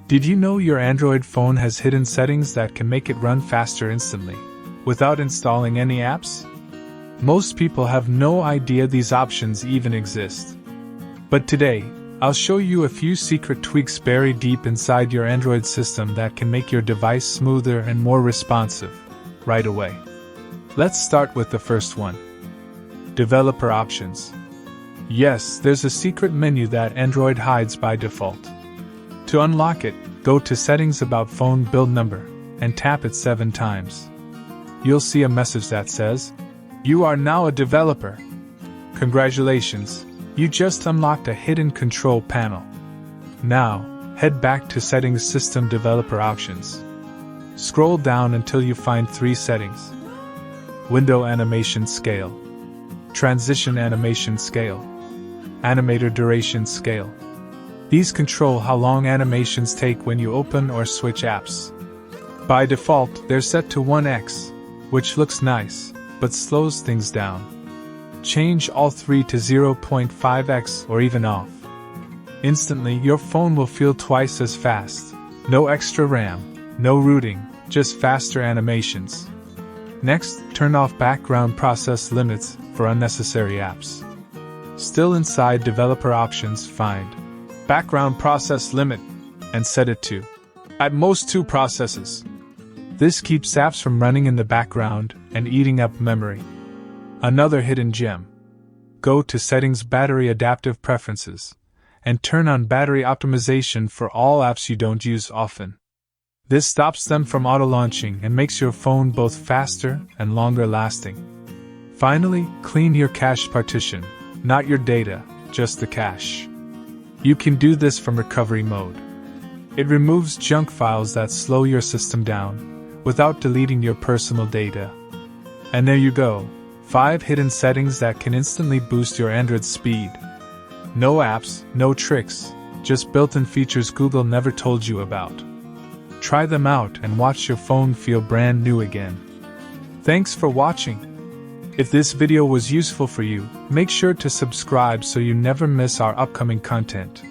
Did you know your Android phone has hidden settings that can make it run faster instantly, without installing any apps? Most people have no idea these options even exist. But today, I'll show you a few secret tweaks buried deep inside your Android system that can make your device smoother and more responsive, right away. Let's start with the first one. Developer options. Yes, there's a secret menu that Android hides by default. To unlock it, go to Settings About Phone Build Number, and tap it 7 times. You'll see a message that says, "You are now a developer." Congratulations, you just unlocked a hidden control panel. Now, head back to Settings System Developer Options. Scroll down until you find 3 settings. Window Animation Scale, Transition Animation Scale, Animator Duration Scale. These control how long animations take when you open or switch apps. By default, they're set to 1x, which looks nice, but slows things down. Change all 3 to 0.5x or even off. Instantly, your phone will feel twice as fast. No extra RAM, no rooting, just faster animations. Next, turn off background process limits for unnecessary apps. Still inside Developer Options, find Background Process Limit and set it to at most 2 processes. This keeps apps from running in the background and eating up memory. Another hidden gem. Go to Settings Battery Adaptive Preferences and turn on battery optimization for all apps you don't use often. This stops them from auto-launching and makes your phone both faster and longer lasting. Finally, clean your cache partition, not your data, just the cache. You can do this from recovery mode. It removes junk files that slow your system down, without deleting your personal data. And there you go, 5 hidden settings that can instantly boost your Android speed. No apps, no tricks, just built-in features Google never told you about. Try them out and watch your phone feel brand new again. Thanks for watching. If this video was useful for you, make sure to subscribe so you never miss our upcoming content.